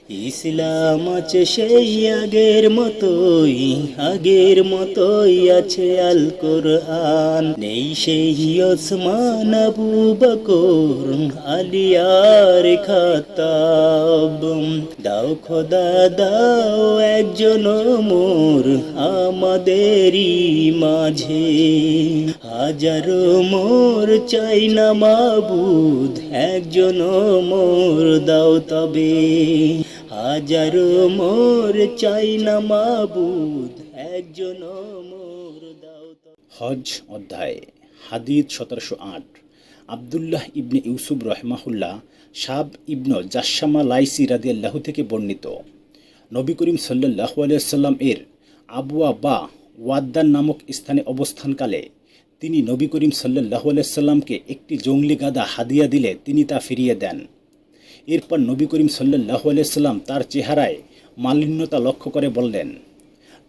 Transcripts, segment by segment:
ইসলাম আছে সেই আগের মতোই আছে আল কোরআন। নেই সেই ওসমান আবু বকর আলিয়ার খাতাব। দাও খোদা দাও একজন মোর আমাদেরই মাঝে, হাজারো মোর চাই না মাবুদ একজন মোর দাও তবে, হাজারো মোর চাই না মাবুদ একজন মোর দাও তবে। হজ অধ্যায়। হাদিস 1708। আব্দুল্লাহ ইবনে ইউসুফ রহমাহুল্লাহ সাব ইবন জাসসামা লাইসি রাদিয়াল্লাহু থেকে বর্ণিত, নবী করিম সাল্লাল্লাহু আলাইহি ওয়াসাল্লাম এর আবওয়া বা ওয়াদ্দান নামক স্থানে অবস্থানকালে তিনি নবী করিম সাল্লাল্লাহু আলাইহি ওয়াসাল্লামকে একটি জংলি গাধা হাদিয়া দিলে তিনি তা ফিরিয়ে দেন। এরপর নবী করিম সাল্লাল্লাহু আলাইহি ওয়াসাল্লাম তার চেহারায় মালিন্যতা লক্ষ্য করে বললেন,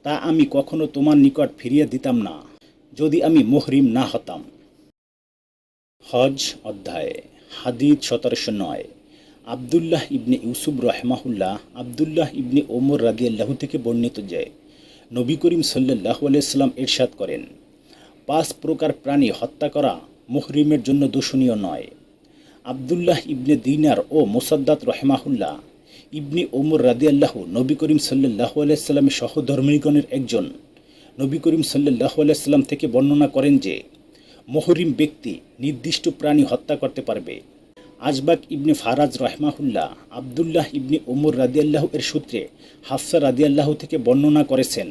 তা আমি কখনো তোমার নিকট ফিরিয়ে দিতাম না যদি আমি মুহরিম না হতাম। হজ অধ্যায়। হাদিস 1709। আব্দুল্লাহ ইবনে ইউসুফ রহমাহুল্লাহ আব্দুল্লাহ ইবনে ওমর রাদিয়াল্লাহু থেকে বর্ণিত যে নবী করিম সাল্লাল্লাহু আলাইহি ওয়াসাল্লাম ইরশাদ করেন, 5 প্রকার প্রাণী হত্যা করা মুহরিমের জন্য দূষণীয় নয়। আব্দুল্লাহ ইবনে দিনার ও মুসাদ্দাদ রহমাহুল্লাহ ইবনে ওমর রাদিয়াল্লাহু নবী করিম সাল্লাল্লাহু আলাইহি ওয়াসাল্লামের সহধর্মিণীগণের একজন নবী করিম সাল্লাল্লাহু আলাইহি ওয়াসাল্লাম থেকে বর্ণনা করেন যে মুহরিম ব্যক্তি নির্দিষ্ট প্রাণী হত্যা করতে পারবে। আজবাক ইবনে ফারাজ রহমাহুল্লাহ আব্দুল্লাহ ইবনে ওমর রাদিয়াল্লাহু এর সূত্রে হাফসা রাদিয়াল্লাহু থেকে বর্ণনা করেছেন,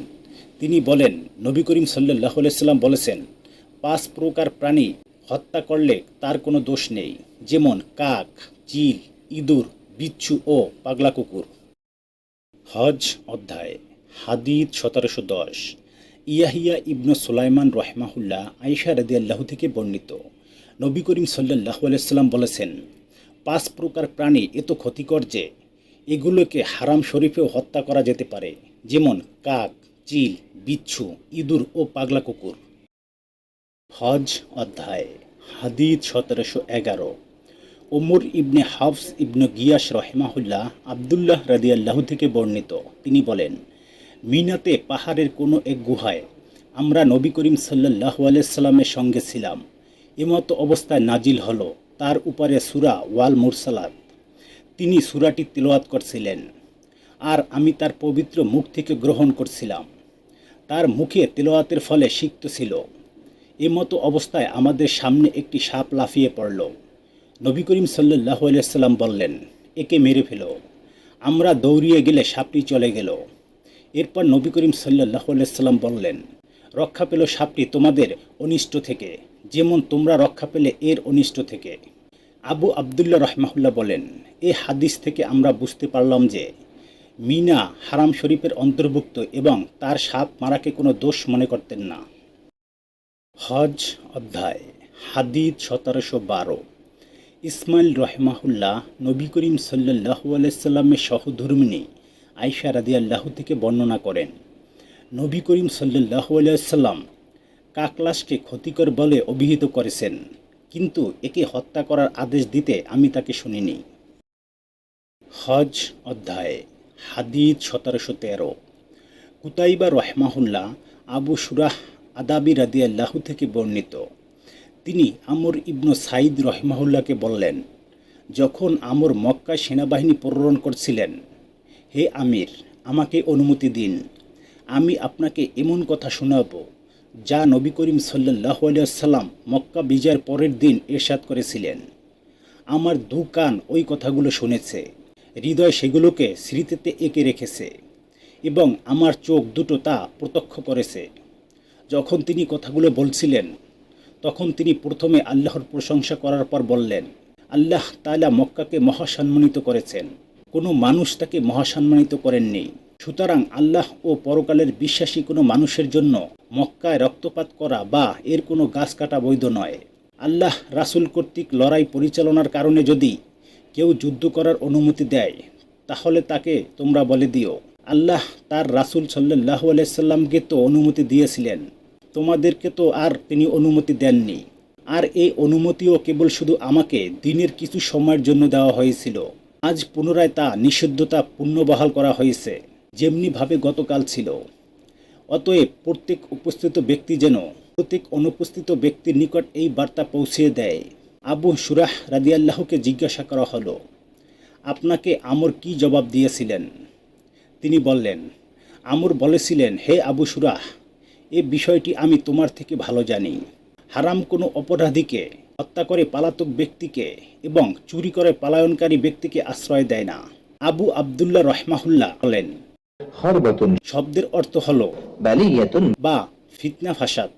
তিনি বলেন, নবী করিম সাল্লাল্লাহু আলাইহি ওয়াসাল্লাম বলেছেন, 5 প্রকার প্রাণী হত্যা করলে তার কোনো দোষ নেই, যেমন কাক, চিল, ইঁদুর, বিচ্ছু ও পাগলা কুকুর। হজ অধ্যায়। হাদিস 1710। ইয়াহিয়া ইবনু সুলাইমান রহমাহুল্লাহ আয়েশা রাদিয়াল্লাহু থেকে বর্ণিত, নবী করিম সাল্লাল্লাহু আলাইহি ওয়াসাল্লাম বলেছেন, 5 প্রকার প্রাণী এত ক্ষতিকর যে এগুলোকে হারাম শরীফেও হত্যা করা যেতে পারে, যেমন কাক, চিল, বিচ্ছু, ইঁদুর ও পাগলা কুকুর। হজ অধ্যায়। হাদিস 1711। ওমর ইবনে হাফস ইবনে গিয়াস রহমাহুল্লাহ আব্দুল্লাহ রাদিয়াল্লাহু থেকে বর্ণিত, তিনি বলেন, মিনাতে পাহাড়ের কোনো এক গুহায় আমরা নবী করিম সাল্লাল্লাহু আলাইহি সাল্লামের সঙ্গে ছিলাম। এমতো অবস্থায় নাজিল হলো তার উপরে সূরা ওয়াল মুরসালাত। তিনি সূরাটি তিলাওয়াত করছিলেন আর আমি তার পবিত্র মুখ থেকে গ্রহণ করছিলাম। তার মুখে তিলাওয়াতের ফলে সিক্ত ছিল। এমতো অবস্থায় আমাদের সামনে একটি সাপ লাফিয়ে পড়ল। নবী করিম সাল্লাল্লাহু আলাইহি সাল্লাম বললেন, একে মেরে ফেলো। আমরা দৌড়িয়ে গেলে সাপটি চলে গেল। এরপর নবী করিম সাল্লাল্লাহু আলাইহি সাল্লাম বললেন, রক্ষা পেল সাপটি তোমাদের অনিষ্ট থেকে, যেমন তোমরা রক্ষা পেলে এর অনিষ্ট থেকে। আবু আবদুল্লাহ রহমাহুল্লাহ বলেন, এই হাদিস থেকে আমরা বুঝতে পারলাম যে মিনা হারাম শরীফের অন্তর্ভুক্ত এবং তার সাপ মারাকে কোনো দোষ মনে করতেন না। হজ অধ্যায়। হাদিস 1712। ইসমাইল রহমাহুল্লাহ নবী করিম সাল্লাল্লাহু আলাইহি সাল্লামের সহধর্মিণী আয়েশা রাদিয়াল্লাহু থেকে বর্ণনা করেন, নবী করিম সাল্লাল্লাহু আলাইহি সাল্লাম কাকলাসকে ক্ষতিকর বলে অভিহিত করেছেন, কিন্তু একে হত্যা করার আদেশ দিতে আমি তাকে শুনিনি। হজ অধ্যায়। হাদিস 1713। কুতাইবা রহমাহুল্লাহ আবু সুরাহ আদাবি রাদিয়াল্লাহু থেকে বর্ণিত, তিনি আমর ইবনু সাইদ রহমাহুল্লাহকে বললেন, যখন আমর মক্কায় সেনাবাহিনী প্রেরণ করছিলেন, হে আমির, আমাকে অনুমতি দিন, আমি আপনাকে এমন কথা শোনাব যা নবী করিম সাল্লাল্লাহু আলাইহি ওয়াসাল্লাম মক্কা বিজয়ের পরের দিন ইরশাদ করেছিলেন। আমার 2 কান ওই কথাগুলো শুনেছে, হৃদয় সেগুলোকে স্মৃতিতে এঁকে রেখেছে এবং আমার চোখ দুটো তা প্রত্যক্ষ করেছে। যখন তিনি কথাগুলো বলছিলেন, তখন তিনি প্রথমে আল্লাহর প্রশংসা করার পর বললেন, আল্লাহ তাআলা মক্কাকে মহাসম্মানিত করেছেন, কোনো মানুষ তাকে মহাসম্মানিত করেননি। সুতরাং আল্লাহ ও পরকালের বিশ্বাসী কোনো মানুষের জন্য মক্কায় রক্তপাত করা বা এর কোনো গাছ কাটা বৈধ নয়। আল্লাহ রাসূল কর্তৃক লড়াই পরিচালনার কারণে যদি কেউ যুদ্ধ করার অনুমতি দেয়, তাহলে তাকে তোমরা বলে দিও, আল্লাহ তার রাসূল সাল্লাল্লাহু আলাইহি সাল্লামকে তো অনুমতি দিয়েছিলেন, তোমাদেরকে তো আর তিনি অনুমতি দেননি। আর এই অনুমতিও কেবল শুধু আমাকে দিনের কিছু সময়ের জন্য দেওয়া হয়েছিল। আজ পুনরায় তা নিষিদ্ধতা পুনর্বহাল করা হয়েছে, যেমনিভাবে গতকাল ছিল। অতএব প্রত্যেক উপস্থিত ব্যক্তি যেন প্রত্যেক অনুপস্থিত ব্যক্তির নিকট এই বার্তা পৌঁছিয়ে দেয়। আবু শুরাহ রাদিয়াল্লাহুকে জিজ্ঞাসা করা হলো, আপনাকে আমর কি জবাব দিয়েছিলেন? তিনি বললেন, আমর বলেছিলেন, হে আবু শুরাহ, এ বিষয়টি আমি তোমার থেকে ভালো জানি। হারাম কোনো অপরাধীকে হত্যা করে পলাতক ব্যক্তিকে এবং চুরি করে পলায়নকারী ব্যক্তিকে আশ্রয় দেয় না। আবু আবদুল্লাহ রহমাহুল্লাহ বলেন, খরবাতুন শব্দের অর্থ হলো বালিয়াতুন বা ফিতনা ফাসাদ।